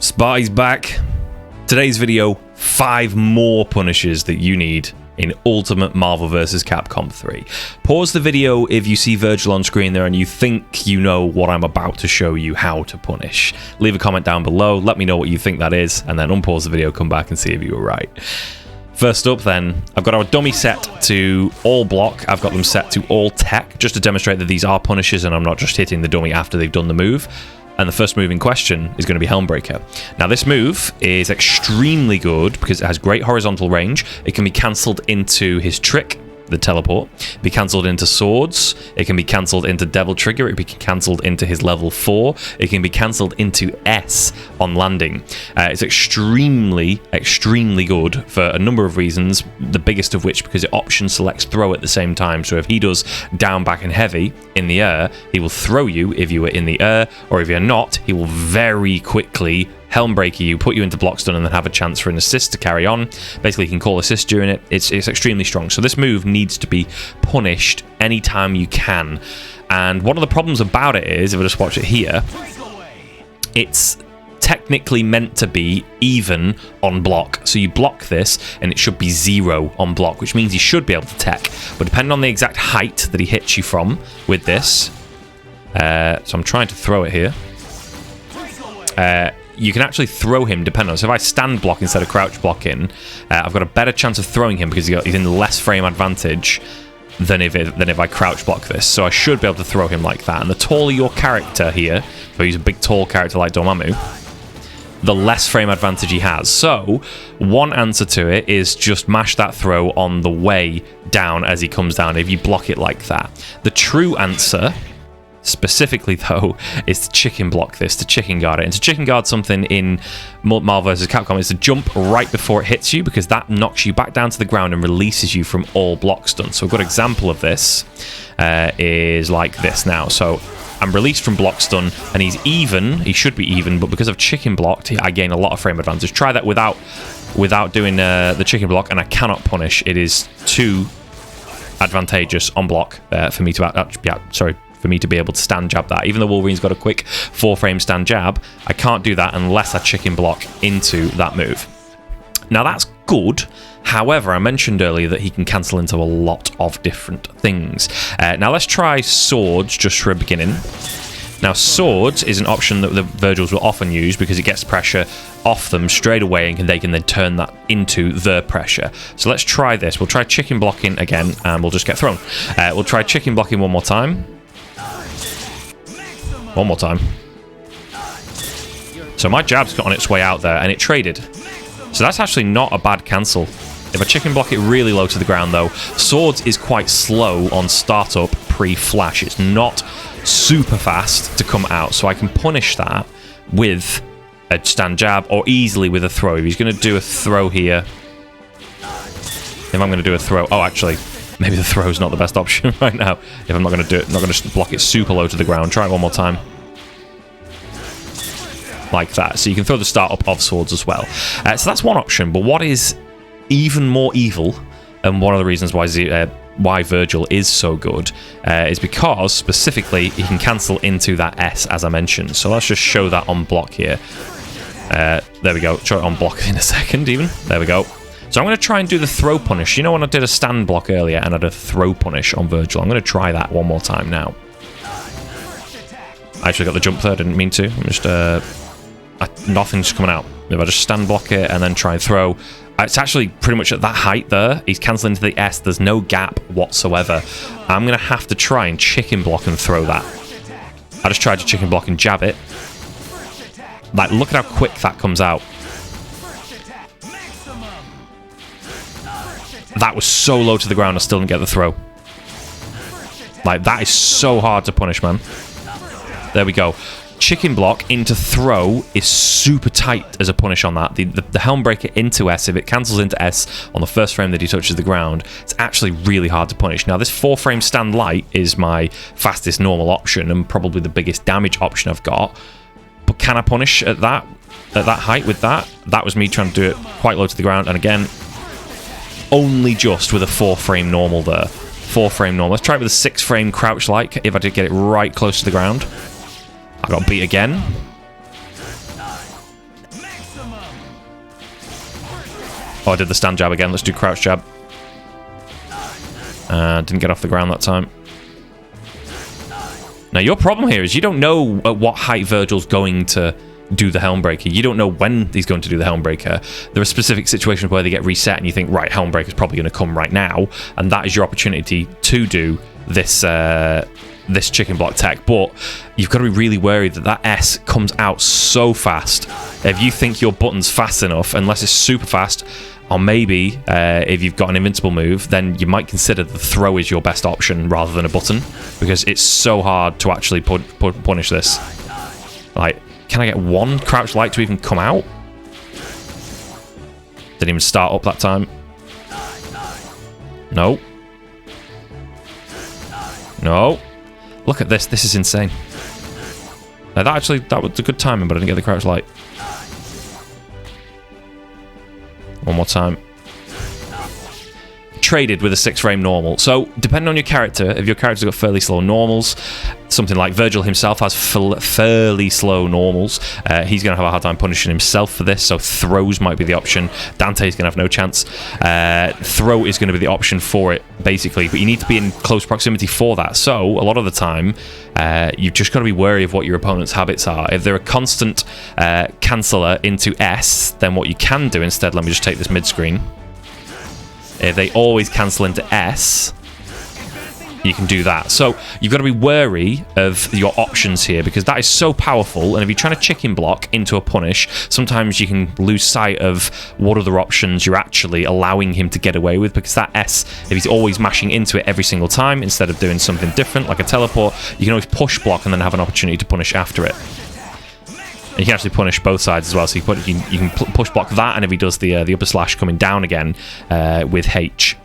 Spy's back. Today's video, 5 more punishes that you need in Ultimate Marvel vs. Capcom 3. Pause the video if you see Vergil on screen there and you think you know what I'm about to show you how to punish. Leave a comment down below, let me know what you think that is, and then unpause the video, come back and see if you were right. First up then, I've got our dummy set to all block, I've got them set to all tech, just to demonstrate that these are punishes and I'm not just hitting the dummy after they've done the move. And the first move in question is going to be Helm Breaker. Now this move is extremely good because it has great horizontal range. It can be cancelled into his trick, the teleport, be cancelled into swords, it can be cancelled into Devil Trigger, it can be cancelled into his level 4, it can be cancelled into S on landing. It's extremely good for a number of reasons, the biggest of which because it option selects throw at the same time. So if he does down, back and heavy in the air, he will throw you if you are in the air, or if you're not, he will very quickly Helm Breaker you, put you into block stun, and then have a chance for an assist to carry on. Basically, you can call assist during it. It's extremely strong. So this move needs to be punished anytime you can. And one of the problems about it is, if I just watch it here, it's technically meant to be even on block. So you block this, and it should be 0 on block, which means you should be able to tech. But depending on the exact height that he hits you from with this, so I'm trying to throw it here. You can actually throw him depending on. So if I stand block instead of crouch blocking, I've got a better chance of throwing him because he's in less frame advantage than if I crouch block this. So I should be able to throw him like that. And the taller your character here, if I use a big tall character like Dormammu, the less frame advantage he has. So one answer to it is just mash that throw on the way down as he comes down if you block it like that. The true answer, specifically though, is to chicken block this, to chicken guard it. And to chicken guard something in Marvel vs. Capcom is to jump right before it hits you, because that knocks you back down to the ground and releases you from all block stun. So a good example of this is like this now. So I'm released from block stun and he's even, he should be even, but because I've chicken blocked, I gain a lot of frame advantage. Try that without doing the chicken block and I cannot punish. It is too advantageous on block for me to for me to be able to stand jab that. Even though Wolverine's got a quick 4-frame stand jab, I can't do that unless I chicken block into that move. Now that's good. However, I mentioned earlier that he can cancel into a lot of different things. Now let's try swords just for a beginning. Now swords is an option that the Vergils will often use because it gets pressure off them straight away and they can then turn that into the pressure. So let's try this. We'll try chicken blocking again and we'll just get thrown. We'll try chicken blocking one more time. One more time. So my jab's got on its way out there and it traded. So that's actually not a bad cancel. If I chicken block it really low to the ground though, swords is quite slow on startup pre-flash. It's not super fast to come out. So I can punish that with a stand jab or easily with a throw. If he's going to do a throw here. If I'm going to do a throw. Oh, actually, maybe the throw is not the best option right now. If I'm not going to do it, I'm not going to block it super low to the ground. Try it one more time. Like that. So you can throw the startup of swords as well. So that's one option. But what is even more evil, and one of the reasons why Vergil is so good, is because specifically he can cancel into that S, as I mentioned. So let's just show that on block here. There we go. Show it on block in a second even. There we go. So I'm going to try and do the throw punish. You know when I did a stand block earlier and I did a throw punish on Vergil? I'm going to try that one more time now. I actually got the jump there, I didn't mean to. I'm just, nothing's coming out. If I just stand block it and then try and throw, it's actually pretty much at that height there. He's cancelling into the S. There's no gap whatsoever. I'm going to have to try and chicken block and throw that. I just tried to chicken block and jab it. Like, look at how quick that comes out. That was so low to the ground, I still didn't get the throw. Like, that is so hard to punish, man. There we go. Chicken block into throw is super tight as a punish on that. The Helm Breaker into S, if it cancels into S on the first frame that he touches the ground, it's actually really hard to punish. Now, this 4-frame stand light is my fastest normal option and probably the biggest damage option I've got. But can I punish at that height with that? That was me trying to do it quite low to the ground. And again, only just with a 4-frame normal there. 4-frame normal. Let's try it with a 6-frame crouch like if I did get it right close to the ground. I got beat again. Oh, I did the stand jab again. Let's do crouch jab. Didn't get off the ground that time. Now, your problem here is you don't know at what height Vergil's going to do the Helm Breaker. You don't know when he's going to do the Helm Breaker. There are specific situations where they get reset and you think, right, Helm Breaker's probably going to come right now, and that is your opportunity to do this this chicken block tech. But you've got to be really wary that that S comes out so fast. If you think your button's fast enough, unless it's super fast, or maybe if you've got an invincible move, then you might consider the throw is your best option rather than a button, because it's so hard to actually punish this. Like, can I get one crouch light to even come out? Didn't even start up that time. No. No. Look at this. This is insane. Now that was a good timing, but I didn't get the crouch light. One more time. Traded with a 6-frame normal. So, depending on your character, if your character's got fairly slow normals, something like Vergil himself has fairly slow normals, he's going to have a hard time punishing himself for this, so throws might be the option. Dante's going to have no chance. Throw is going to be the option for it, basically, but you need to be in close proximity for that. So, a lot of the time, you've just got to be wary of what your opponent's habits are. If they're a constant canceller into S, then what you can do instead, let me just take this mid-screen. If they always cancel into S, you can do that. So you've got to be wary of your options here, because that is so powerful, and if you're trying to chicken block into a punish, sometimes you can lose sight of what other options you're actually allowing him to get away with, because that S, if he's always mashing into it every single time instead of doing something different like a teleport, you can always push block and then have an opportunity to punish after it. And you can actually punish both sides as well, so you can push block that, and if he does the upper slash coming down again with H,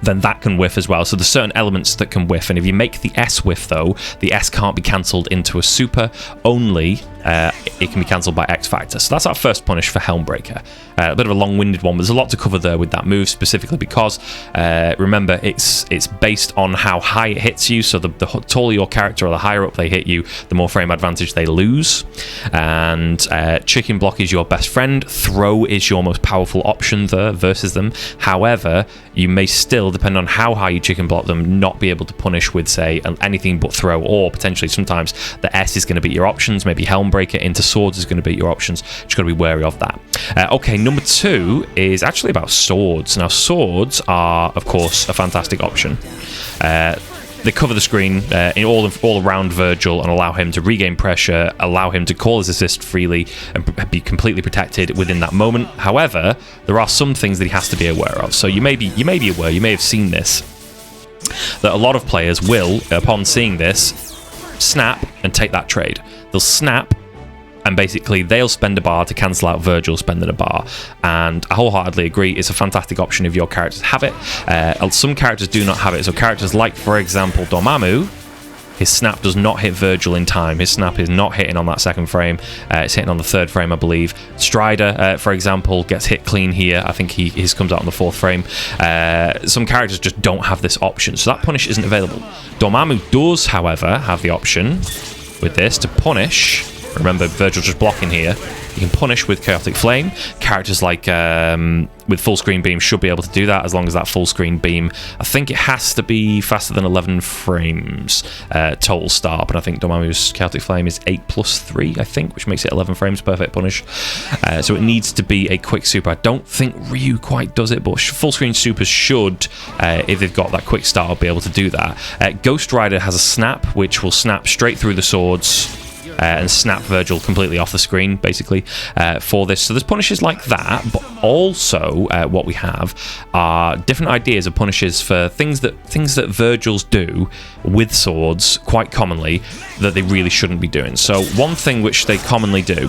then that can whiff as well. So there's certain elements that can whiff, and if you make the S whiff though, the S can't be cancelled into a super, only it can be cancelled by X Factor. So that's our first punish for Helm Breaker. A bit of a long-winded one, but there's a lot to cover there with that move, specifically because, remember, it's based on how high it hits you, so the taller your character or the higher up they hit you, the more frame advantage they lose. And chicken block is your best friend, throw is your most powerful option there versus them. However, you may still, depending on how high you chicken block them, not be able to punish with, say, anything but throw, or potentially sometimes the S is going to beat your options. Maybe Helm Breaker into swords is going to beat your options. Just got to be wary of that. Okay, number 2 is actually about swords. Now, swords are, of course, a fantastic option. They cover the screen in all around Vergil and allow him to regain pressure, allow him to call his assist freely and be completely protected within that moment. However, there are some things that he has to be aware of. So you may be aware, you may have seen this, that a lot of players will, upon seeing this, snap and take that trade. They'll snap, and basically they'll spend a bar to cancel out Vergil spending a bar, and I wholeheartedly agree it's a fantastic option if your characters have it. Some characters do not have it, so characters like, for example, Dormammu, his snap does not hit Vergil in time. His snap is not hitting on that 2nd frame. It's hitting on the 3rd frame, I believe. Strider, for example, gets hit clean here. I think his comes out on the 4th frame. Some characters just don't have this option, so that punish isn't available. Dormammu does, however, have the option with this to punish. Remember, Vergil just blocking here. You can punish with Chaotic Flame. Characters like with full screen beam should be able to do that, as long as that full screen beam, I think it has to be faster than 11 frames total start, but I think Dormammu's Chaotic Flame is 8+3, I think, which makes it 11 frames, perfect punish. So it needs to be a quick super. I don't think Ryu quite does it, but full screen supers should, if they've got that quick start, be able to do that. Ghost Rider has a snap, which will snap straight through the swords, and snap Vergil completely off the screen, basically, for this. So there's punishes like that, but also what we have are different ideas of punishes for things that Vergils do with swords quite commonly that they really shouldn't be doing. So one thing which they commonly do,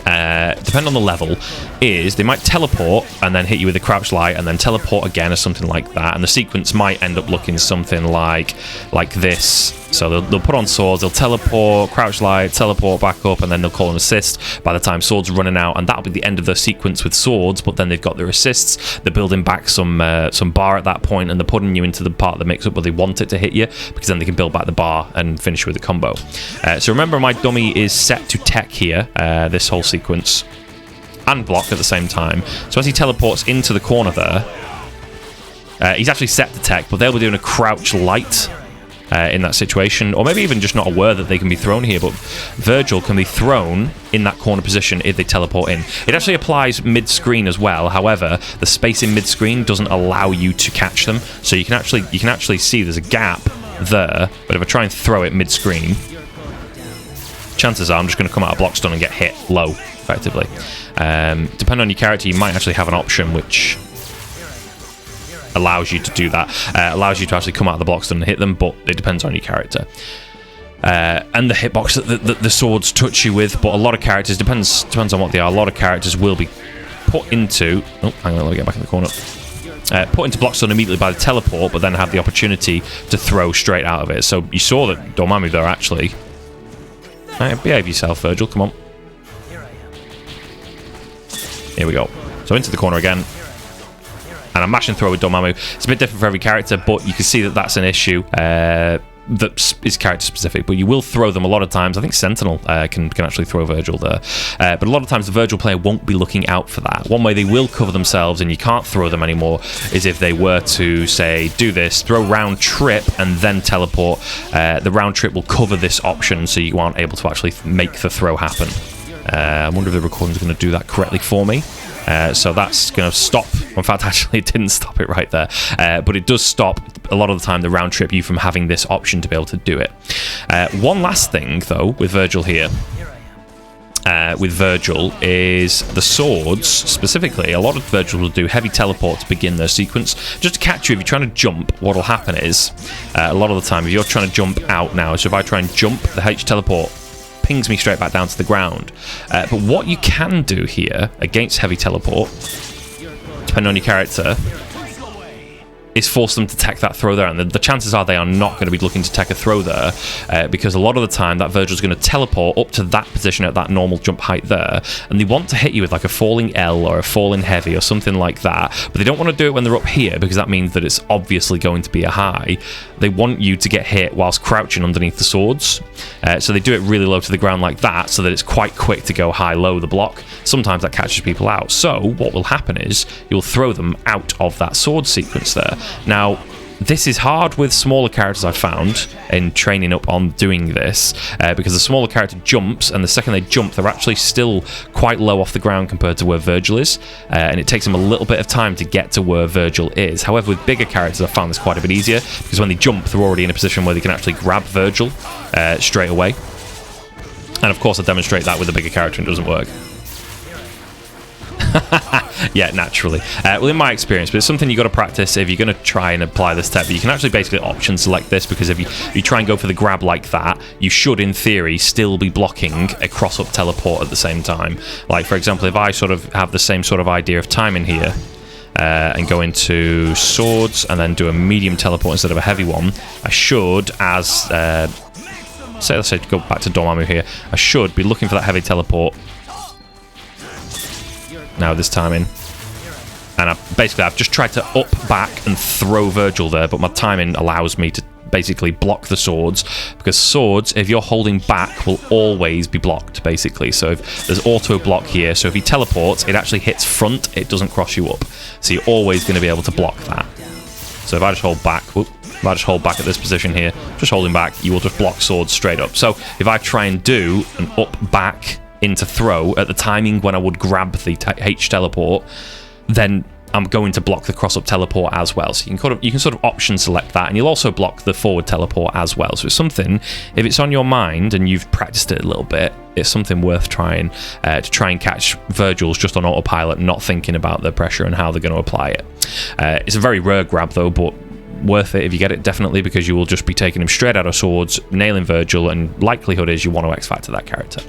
depending on the level, is they might teleport and then hit you with a crouch light and then teleport again or something like that, and the sequence might end up looking something like this. So they'll put on swords, they'll teleport, crouch light, teleport back up, and then they'll call an assist by the time swords are running out, and that'll be the end of their sequence with swords. But then they've got their assists, they're building back some bar at that point, and they're putting you into the part of the mix-up where they want it to hit you, because then they can build back the bar and finish with a combo. So remember, my dummy is set to tech here, this whole sequence. and block at the same time. So as he teleports into the corner there, he's actually set to tech, but they'll be doing a crouch light in that situation, or maybe even just not aware that they can be thrown here, but Vergil can be thrown in that corner position if they teleport in. It actually applies mid-screen as well. However, the space in mid-screen doesn't allow you to catch them, so you can actually see there's a gap there, but if I try and throw it mid-screen, chances are I'm just going to come out of block stun and get hit low, effectively. Depending on your character, you might actually have an option which allows you to do that, allows you to actually come out of the blocks and hit them, but it depends on your character. And the hitbox that the swords touch you with, but a lot of characters, depends on what they are, a lot of characters will be put into... Oh, hang on, let me get back in the corner. Put into block stun immediately by the teleport, but then have the opportunity to throw straight out of it. So you saw that Dormammu there, actually. Behave yourself, Vergil, come on. Here we go. So into the corner again. And a mash and throw with Dormammu. It's a bit different for every character, but you can see that that's an issue that is character specific. But you will throw them a lot of times. I think Sentinel can actually throw Vergil there. But a lot of times the Vergil player won't be looking out for that. One way they will cover themselves and you can't throw them anymore is if they were to, say, do this, throw round trip and then teleport. The round trip will cover this option so you aren't able to actually make the throw happen. I wonder if the recording's going to do that correctly for me. So that's going to stop. In fact, actually, it didn't stop it right there. But it does stop, a lot of the time, the round trip you from having this option to be able to do it. One last thing, though, with Vergil here. With Vergil is the swords, specifically. A lot of Vergil will do heavy teleport to begin their sequence. Just to catch you, if you're trying to jump, what will happen is, a lot of the time, if you're trying to jump out now, so if I try and jump, the H teleport pings me straight back down to the ground. But what you can do here against heavy teleport, depending on your character, is force them to tech that throw there, and the chances are they are not going to be looking to tech a throw there, because a lot of the time that Vergil's going to teleport up to that position at that normal jump height there, and they want to hit you with like a falling L or a falling heavy or something like that, but they don't want to do it when they're up here because that means that it's obviously going to be a high. They want you to get hit whilst crouching underneath the swords, so they do it really low to the ground like that so that it's quite quick to go high-low the block. Sometimes that catches people out, so what will happen is you'll throw them out of that sword sequence there. Now, this is hard with smaller characters, I've found, in training up on doing this, because the smaller character jumps, and the second they jump, they're actually still quite low off the ground compared to where Vergil is, and it takes them a little bit of time to get to where Vergil is. However, with bigger characters, I've found this quite a bit easier, because when they jump, they're already in a position where they can actually grab Vergil straight away. And of course, I demonstrate that with a bigger character, and it doesn't work. Yeah, naturally. Well, in my experience, but it's something you've got to practice if you're going to try and apply this tech. But you can actually basically option select this, because if you try and go for the grab like that, you should, in theory, still be blocking a cross-up teleport at the same time. Like, for example, if I sort of have the same sort of idea of timing here, and go into swords and then do a medium teleport instead of a heavy one, I should, as... let's say go back to Dormammu here, I should be looking for that heavy teleport now this timing, and I've just tried to up, back and throw Vergil there, but my timing allows me to basically block the swords, because swords, if you're holding back, will always be blocked basically. So if there's auto block here, so if he teleports, it actually hits front, it doesn't cross you up, so you're always going to be able to block that. So if I just hold back, if I just hold back at this position here, just holding back, you will just block swords straight up. So if I try and do an up, back into throw at the timing when I would grab the H teleport, then I'm going to block the cross-up teleport as well. So you can sort of option select that, and you'll also block the forward teleport as well. So it's something, if it's on your mind and you've practiced it a little bit, it's something worth trying to try and catch Vergils just on autopilot, not thinking about the pressure and how they're going to apply it. It's a very rare grab though, but worth it if you get it, definitely, because you will just be taking him straight out of swords, nailing Vergil, and likelihood is you want to X-Factor that character.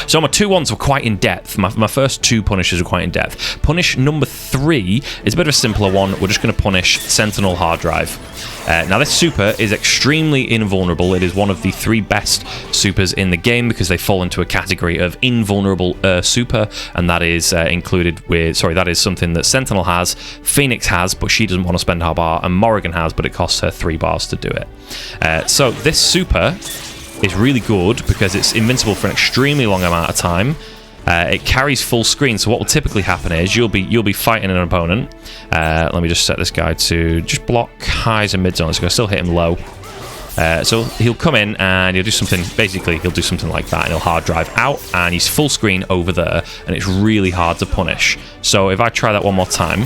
So my 2-1s were quite in depth. My first 2 punishes were quite in depth. Punish number 3 is a bit of a simpler one. We're just going to punish Sentinel Hard Drive. Now this super is extremely invulnerable. It is one of the 3 best supers in the game, because they fall into a category of invulnerable super, and that is included with, that is something that Sentinel has, Phoenix has, but she doesn't want to spend her bar, and Morrigan has, but it costs her 3 bars to do it. So this super is really good because it's invincible for an extremely long amount of time, it carries full screen. So what will typically happen is you'll be fighting an opponent. Let me just set this guy to just block highs and mids on. So I'll still hit him low. So he'll come in and he'll do something. Basically, he'll do something like that, and he'll hard drive out, and he's full screen over there, and it's really hard to punish. So if I try that one more time,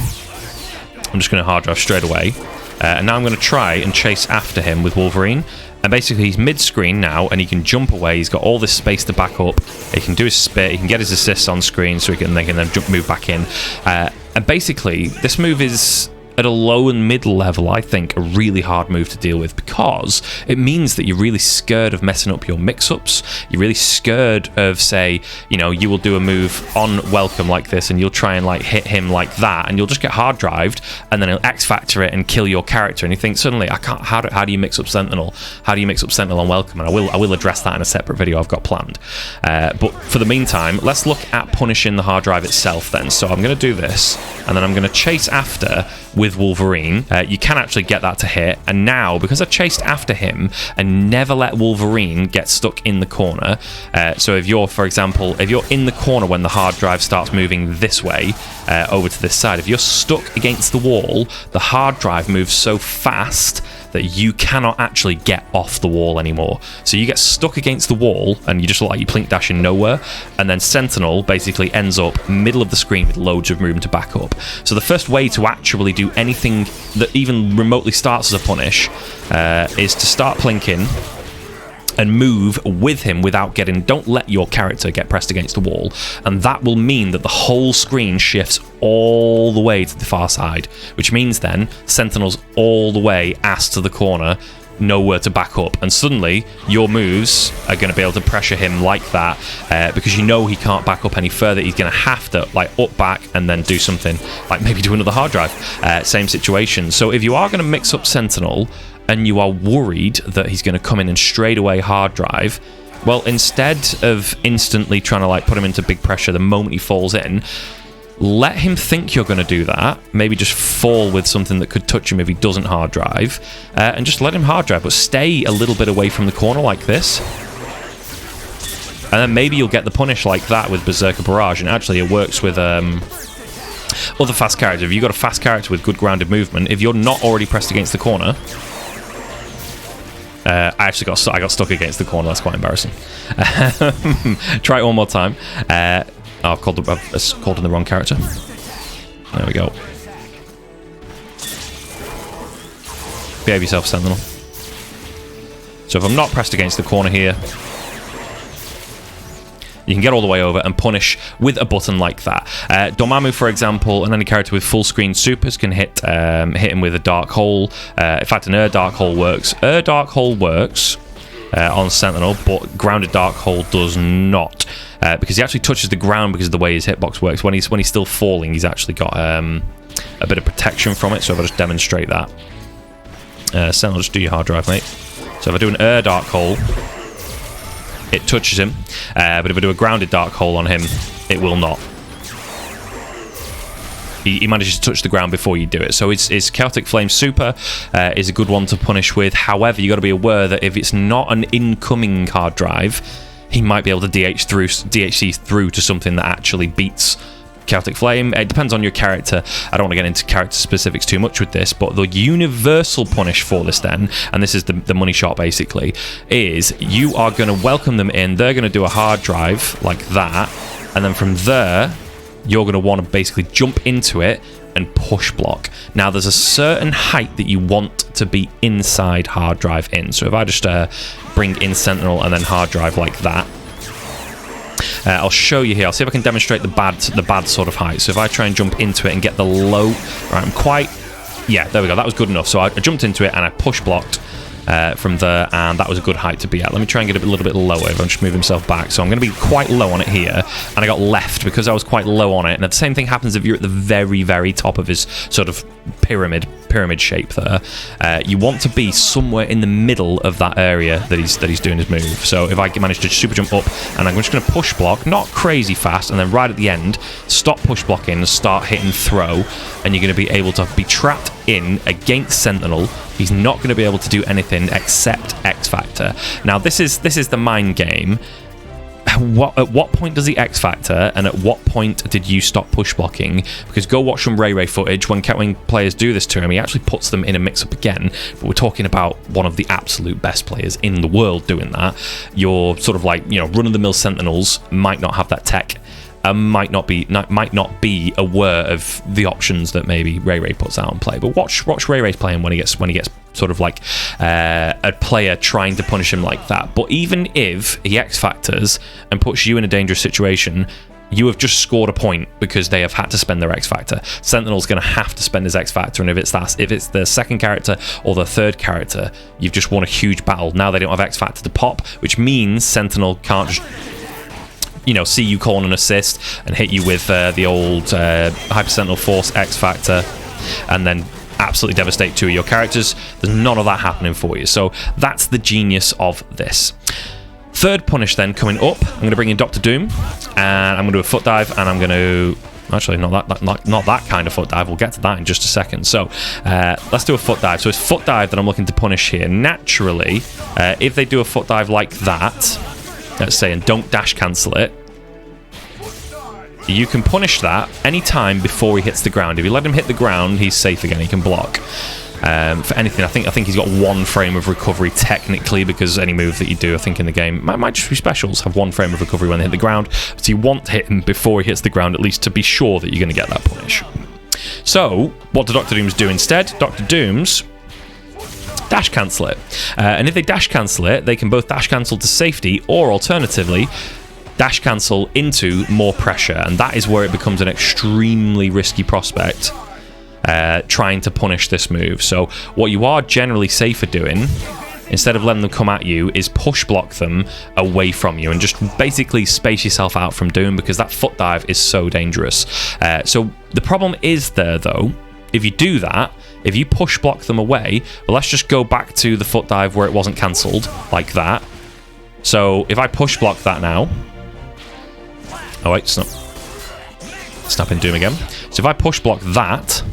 I'm just going to hard drive straight away, and now I'm going to try and chase after him with Wolverine. And basically, he's mid-screen now, and he can jump away. He's got all this space to back up. He can do his spit. He can get his assists on screen, so they can then move back in. And basically, this move is, at a low and mid level, I think, a really hard move to deal with, because it means that you're really scared of messing up your mix-ups. You're really scared of, say, you know, you will do a move on welcome like this, and you'll try and like hit him like that, and you'll just get hard drived, and then he'll X-factor it and kill your character. And you think suddenly, I can't. How do you mix up Sentinel? How do you mix up Sentinel on welcome? And I will address that in a separate video I've got planned. But for the meantime, let's look at punishing the hard drive itself then. So I'm going to do this, and then I'm going to chase after with Wolverine. You can actually get that to hit, and now because I chased after him and never let Wolverine get stuck in the corner, so if you're, for example, if you're in the corner when the hard drive starts moving this way over to this side, if you're stuck against the wall, the hard drive moves so fast that you cannot actually get off the wall anymore. So you get stuck against the wall and you just look like you plink dashing nowhere, and then Sentinel basically ends up middle of the screen with loads of room to back up. So the first way to actually do anything that even remotely starts as a punish is to start plinking and move with him without getting... Don't let your character get pressed against the wall, and that will mean that the whole screen shifts all the way to the far side, which means then Sentinel's all the way ass to the corner, nowhere to back up, and suddenly your moves are going to be able to pressure him like that, because you know he can't back up any further. He's going to have to like up back and then do something like maybe do another hard drive. Same situation. So if you are going to mix up Sentinel and you are worried that he's going to come in and straight away hard drive, well, instead of instantly trying to like put him into big pressure the moment he falls in, let him think you're going to do that. Maybe just fall with something that could touch him if he doesn't hard drive, and just let him hard drive, but stay a little bit away from the corner like this. And then maybe you'll get the punish like that with Berserker Barrage, and actually it works with other fast characters. If you've got a fast character with good grounded movement, if you're not already pressed against the corner... I got stuck against the corner. That's quite embarrassing. Try it one more time. I've called in the wrong character. There we go. Behave yourself, Sentinel. So if I'm not pressed against the corner here, you can get all the way over and punish with a button like that. Dormammu, for example, and any character with full screen supers can hit him with a Dark Hole. In fact, an Air Dark Hole works. Air Dark Hole works on Sentinel, but Grounded Dark Hole does not, because he actually touches the ground because of the way his hitbox works. When he's still falling, he's actually got a bit of protection from it. So if I just demonstrate that, Sentinel, just do your hard drive, mate. So if I do an Air Dark Hole, it touches him, but if I do a Grounded Dark Hole on him, it will not. He manages to touch the ground before you do it. So his Chaotic Flame Super is a good one to punish with. However, you got to be aware that if it's not an incoming hard drive, he might be able to DHC through to something that actually beats Chaotic Flame. It depends on your character. I don't want to get into character specifics too much with this, but the universal punish for this then, and this is the money shot basically, is you are going to welcome them in. They're going to do a hard drive like that, and then from there you're going to want to basically jump into it and push block. Now there's a certain height that you want to be inside hard drive in. So if I just bring in Sentinel and then hard drive like that, I'll show you here. I'll see if I can demonstrate the bad sort of height. So if I try and jump into it and get the low, right, I'm quite, yeah, there we go. That was good enough. So I jumped into it and I push blocked from there, and that was a good height to be at. Let me try and get it a little bit lower if I just move himself back. So I'm going to be quite low on it here, and I got left because I was quite low on it. And the same thing happens if you're at the very, very top of his sort of pyramid shape there. You want to be somewhere in the middle of that area that he's doing his move. So if I manage to super jump up, and I'm just going to push block, not crazy fast, and then right at the end, stop push blocking and start hitting throw, and you're going to be able to be trapped in against Sentinel. He's not going to be able to do anything except X Factor. Now this is the mind game. at what point does the X Factor, and at what point did you stop push blocking? Because go watch some Ray footage. When players do this to him, he actually puts them in a mix-up again. But we're talking about one of the absolute best players in the world doing that. Your sort of like, you know, run-of-the-mill Sentinels might not have that tech, might not be aware of the options that maybe Ray puts out on play. But watch Ray's playing when he gets sort of like a player trying to punish him like that. But even if he X Factors and puts you in a dangerous situation, you have just scored a point because they have had to spend their X Factor. Sentinel's going to have to spend his X Factor, and if it's the second character or the third character, you've just won a huge battle. Now they don't have X Factor to pop, which means Sentinel can't just, you know, see you call an assist and hit you with the old Hyper Sentinel Force X Factor, and then absolutely devastate two of your characters. There's none of that happening for you. So that's the genius of this. Third punish then coming up, I'm going to bring in Dr. Doom, and I'm going to do a foot dive, and I'm going to... Actually, not that kind of foot dive. We'll get to that in just a second. So let's do a foot dive. So it's foot dive that I'm looking to punish here. Naturally, if they do a foot dive like that, let's say, and don't dash cancel it, you can punish that any time before he hits the ground. If you let him hit the ground, he's safe again. He can block. For anything, I think he's got 1 frame of recovery technically, because any move that you do, I think in the game, might just be specials, have 1 frame of recovery when they hit the ground. So you want to hit him before he hits the ground, at least to be sure that you're going to get that punish. So what do Dr. Dooms do instead? Dr. Dooms dash cancel it. And if they dash cancel it, they can both dash cancel to safety, or alternatively, dash cancel into more pressure, and that is where it becomes an extremely risky prospect, trying to punish this move. So what you are generally safer doing, instead of letting them come at you, is push block them away from you and just basically space yourself out from Doom, because that foot dive is so dangerous. So the problem is there, though, if you do that, if you push block them away, well, let's just go back to the foot dive where it wasn't cancelled, like that. So if I push block that now... Oh wait, snapping Doom again. So if I push block that,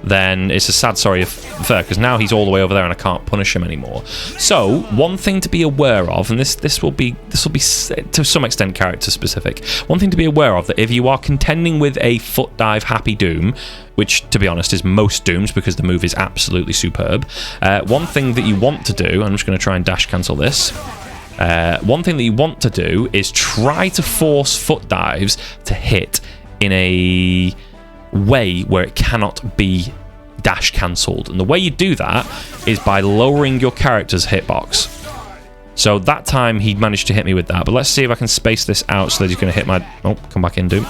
then it's a sad sorry affair, because now he's all the way over there and I can't punish him anymore. So one thing to be aware of, and this will be to some extent character specific. One thing to be aware of, that if you are contending with a foot dive happy Doom, which to be honest is most Dooms because the move is absolutely superb, one thing that you want to do, I'm just going to try and dash cancel this. One thing that you want to do is try to force foot dives to hit in a way where it cannot be dash cancelled. And the way you do that is by lowering your character's hitbox. So that time he managed to hit me with that. But let's see if I can space this out so that he's going to hit my... Oh, come back in, Doom.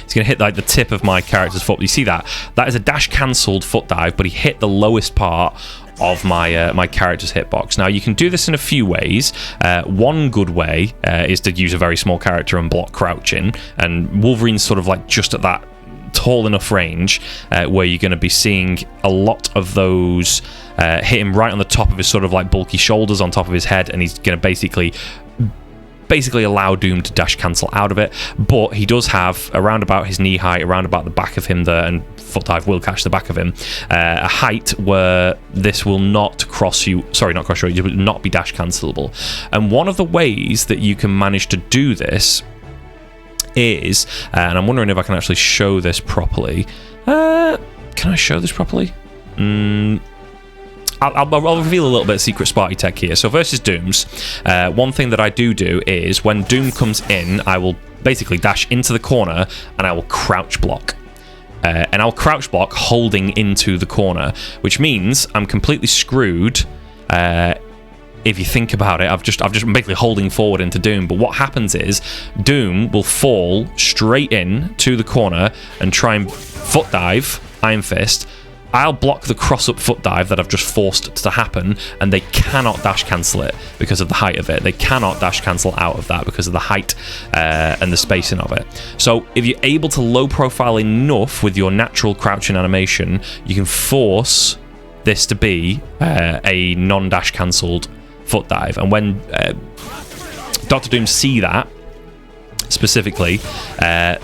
He's going to hit like the tip of my character's foot. You see that? That is a dash cancelled foot dive, but he hit the lowest part of my my character's hitbox. Now you can do this in a few ways. One good way is to use a very small character and block crouching, and Wolverine's sort of like just at that tall enough range where you're going to be seeing a lot of those hit him right on the top of his sort of like bulky shoulders, on top of his head, and he's going to basically allow Doom to dash cancel out of it. But he does have around about his knee height, around about the back of him there, and foot dive will catch the back of him, a height where this will not cross you, it will not be dash cancelable. And one of the ways that you can manage to do this is, and I'm wondering if I can actually show this properly. Can I show this properly? I'll reveal a little bit of secret Sparty tech here. So versus Dooms, one thing that I do is when Doom comes in, I will basically dash into the corner and I will crouch block. And I'll crouch block holding into the corner, which means I'm completely screwed. If you think about it, I've just basically holding forward into Doom. But what happens is Doom will fall straight in to the corner and try and foot dive, Iron Fist. I'll block the cross-up foot dive that I've just forced to happen, and they cannot dash cancel it because of the height of it. They cannot dash cancel out of that because of the height and the spacing of it. So if you're able to low profile enough with your natural crouching animation, you can force this to be a non-dash cancelled foot dive. And when Dr. Doom see that, specifically,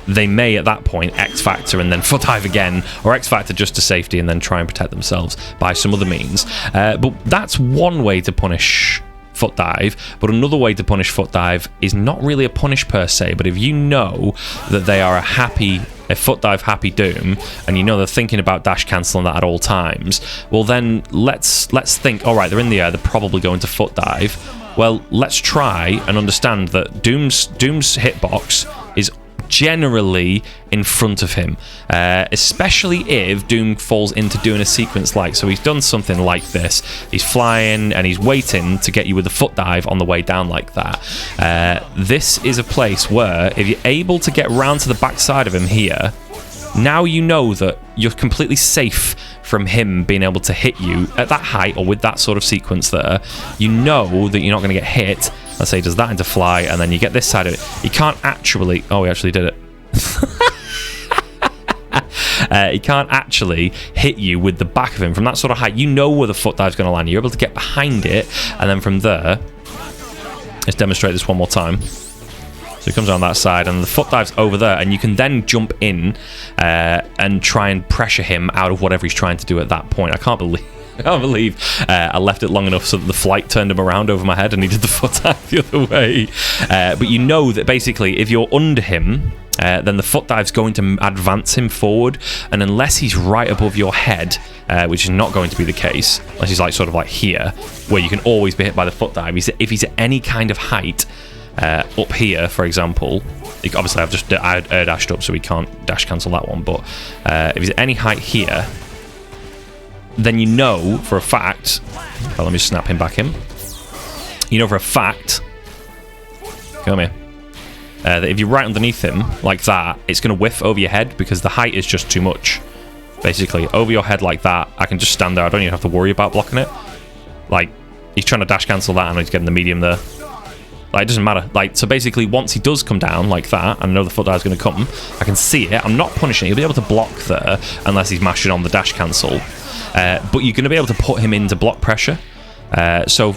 they may at that point X Factor and then foot dive again, or X Factor just to safety and then try and protect themselves by some other means. But that's one way to punish Footdive, but another way to punish Footdive is not really a punish per se, but if you know that they are a Footdive happy Doom, and you know they're thinking about dash cancelling that at all times, well then let's think, all right, they're in the air, they're probably going to Footdive. Well, let's try and understand that Doom's hitbox is generally in front of him, especially if Doom falls into doing a sequence like, so he's done something like this, he's flying and he's waiting to get you with the Footdive on the way down like that. This is a place where if you're able to get round to the backside of him here, now you know that you're completely safe from him being able to hit you at that height or with that sort of sequence there. You know that you're not going to get hit. Let's say he does that into fly, and then you get this side of it. He can't actually... Oh, he actually did it. He can't actually hit you with the back of him from that sort of height. You know where the Footdive's going to land. You're able to get behind it, and then from there... Let's demonstrate this one more time. So he comes on that side, and the Footdive's over there, and you can then jump in and try and pressure him out of whatever he's trying to do at that point. I can't believe I left it long enough so that the flight turned him around over my head and he did the Footdive the other way. But you know that basically if you're under him, then the Footdive's going to advance him forward, and unless he's right above your head, which is not going to be the case, unless he's like sort of like here, where you can always be hit by the Footdive, if he's at any kind of height, up here, for example, obviously I air dashed up so we can't dash cancel that one, but if he's at any height here, then you know for a fact, well, let me snap him back in, you know for a fact, come here, that if you're right underneath him like that, it's going to whiff over your head because the height is just too much. Basically, over your head like that, I can just stand there, I don't even have to worry about blocking it. Like, he's trying to dash cancel that and he's getting the medium there. Like, it doesn't matter. Like, so basically, once he does come down like that, and I know the Footdive's going to come, I can see it. I'm not punishing. He'll be able to block there unless he's mashing on the dash cancel. But you're going to be able to put him into block pressure. So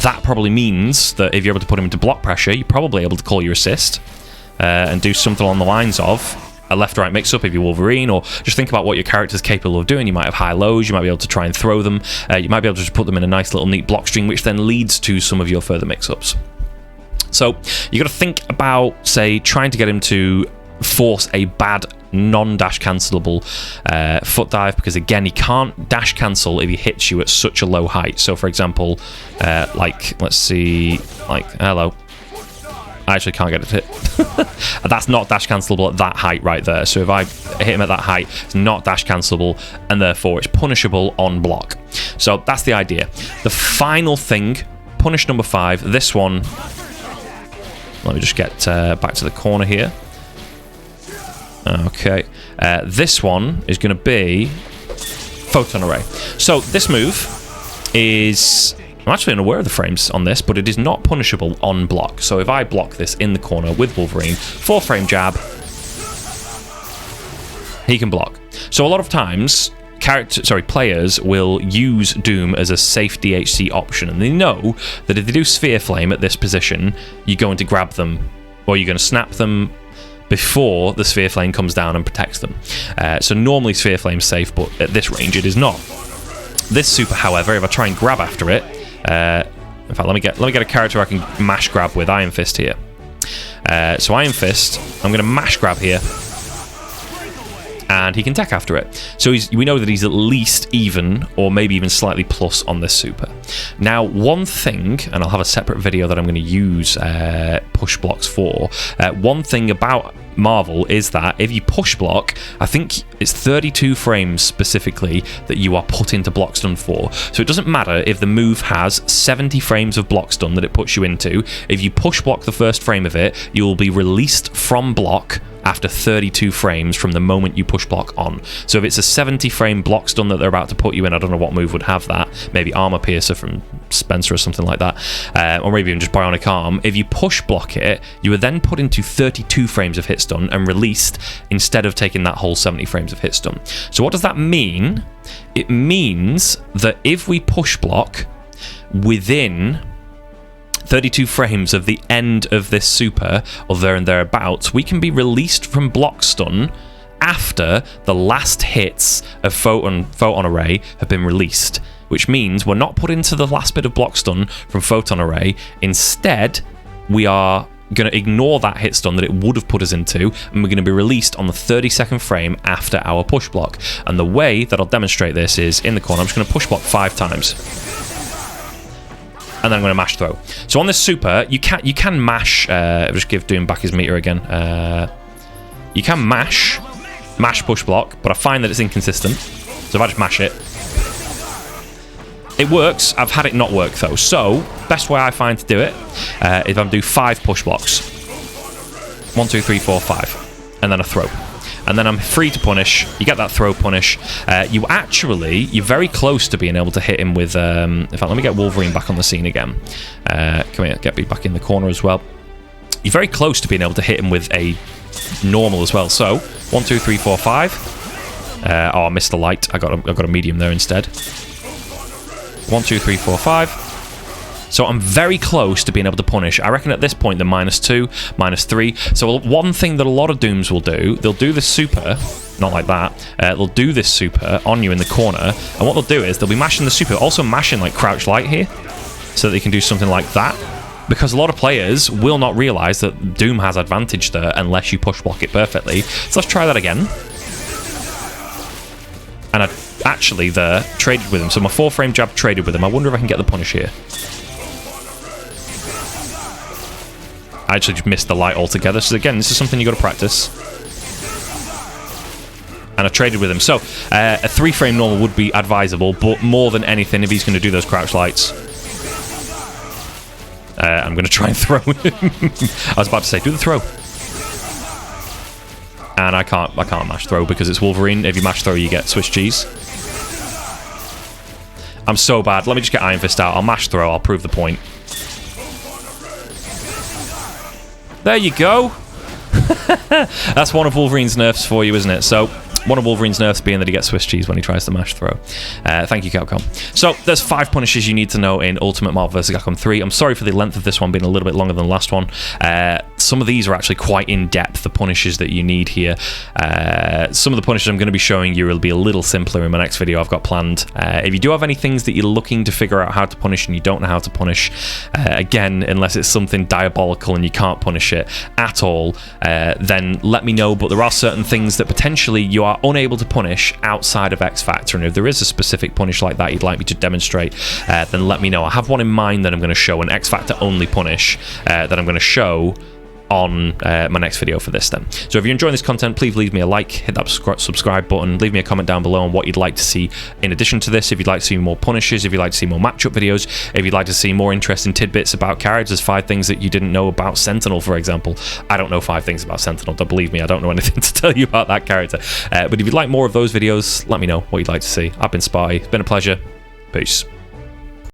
that probably means that if you're able to put him into block pressure, you're probably able to call your assist and do something along the lines of a left-right mix-up if you're Wolverine, or just think about what your character's capable of doing. You might have high-lows, you might be able to try and throw them, you might be able to just put them in a nice little neat block string, which then leads to some of your further mix-ups. So you got to think about, say, trying to get him to force a bad non-dash cancelable Footdive, because again, he can't dash cancel if he hits you at such a low height. So for example, like, let's see, like, hello, I actually can't get it to hit. That's not dash cancelable at that height right there. So if I hit him at that height, it's not dash cancelable, and therefore it's punishable on block. So that's the idea. The final thing, punish number 5, this one, let me just get back to the corner here. Okay, this one is going to be Photon Array. So this move is, I'm actually unaware of the frames on this, but it is not punishable on block. So if I block this in the corner with Wolverine, 4-frame jab, he can block. So a lot of times, players will use Doom as a safe DHC option, and they know that if they do Sphere Flame at this position, you're going to grab them, or you're going to snap them before the Sphere Flame comes down and protects them. So normally Sphere Flame's safe, but at this range it is not. This super, however, if I try and grab after it, in fact, let me get a character I can mash grab with. Iron Fist here. So Iron Fist, I'm going to mash grab here, and he can tech after it. So we know that he's at least even, or maybe even slightly plus on this super. Now, one thing, and I'll have a separate video that I'm going to use push blocks for. One thing about Marvel is that if you push block, I think it's 32 frames specifically that you are put into block stun for. So it doesn't matter if the move has 70 frames of block stun that it puts you into. If you push block the first frame of it, you will be released from block after 32 frames from the moment you push block on. So if it's a 70 frame block stun that they're about to put you in, I don't know what move would have that, maybe Armor Piercer from Spencer or something like that, or maybe even just Bionic Arm. If you push block it, you are then put into 32 frames of hit stun and released instead of taking that whole 70 frames of hit stun. So what does that mean? It means that if we push block within 32 frames of the end of this super, or there and thereabouts, we can be released from block stun after the last hits of Photon Array have been released, which means we're not put into the last bit of block stun from Photon Array. Instead, we are going to ignore that hit stun that it would have put us into, and we're going to be released on the 32nd frame after our push block. And the way that I'll demonstrate this is in the corner. I'm just going to push block 5 times, and then I'm going to mash throw. So on this super, you can mash. Just give Doom back his meter again. You can mash push block, but I find that it's inconsistent. So if I just mash it, it works. I've had it not work though. So best way I find to do it is I'm do 5 push blocks. 1, 2, 3, 4, 5, and then a throw, and then I'm free to punish. You get that throw punish. You're very close to being able to hit him with. In fact, let me get Wolverine back on the scene again. Come here, get me back in the corner as well. You're very close to being able to hit him with a normal as well. So 1, 2, 3, 4, 5. Oh, I missed the light. I got a medium there instead. 1, 2, 3, 4, 5. So I'm very close to being able to punish. I reckon at this point, the -2, -3. So one thing that a lot of Dooms will do, they'll do this super, not like that. They'll do this super on you in the corner, and what they'll do is they'll be mashing the super, also mashing like crouch light here, so that they can do something like that. Because a lot of players will not realize that Doom has advantage there unless you push block it perfectly. So let's try that again. And I actually there traded with him. So my 4-frame jab traded with him. I wonder if I can get the punish here. I actually just missed the light altogether. So again, this is something you got to practice. And I traded with him. So a 3-frame normal would be advisable, but more than anything, if he's going to do those crouch lights, I'm going to try and throw him. I was about to say, do the throw. And I can't mash throw because it's Wolverine. If you mash throw, you get Swiss cheese. I'm so bad. Let me just get Iron Fist out. I'll mash throw. I'll prove the point. There you go. That's one of Wolverine's nerfs for you, isn't it? So one of Wolverine's nerfs being that he gets Swiss cheese when he tries to mash throw. Thank you, Capcom. So there's 5 punishes you need to know in Ultimate Marvel vs. Capcom 3. I'm sorry for the length of this one being a little bit longer than the last one. Some of these are actually quite in-depth, the punishes that you need here. Some of the punishes I'm going to be showing you will be a little simpler in my next video I've got planned. If you do have any things that you're looking to figure out how to punish and you don't know how to punish, again, unless it's something diabolical and you can't punish it at all, then let me know. But there are certain things that potentially you are unable to punish outside of X Factor, and if there is a specific punish like that you'd like me to demonstrate, then let me know. I have one in mind that I'm going to show, an X Factor only punish that I'm going to show on my next video for this then. So if you're enjoying this content, please leave me a like, hit that subscribe button, leave me a comment down below on what you'd like to see in addition to this. If you'd like to see more punishes, if you'd like to see more matchup videos, if you'd like to see more interesting tidbits about characters, 5 things that you didn't know about Sentinel, for example. I don't know 5 things about Sentinel, don't believe me, I don't know anything to tell you about that character. But if you'd like more of those videos, let me know what you'd like to see. I've been Spy, it's been a pleasure, peace.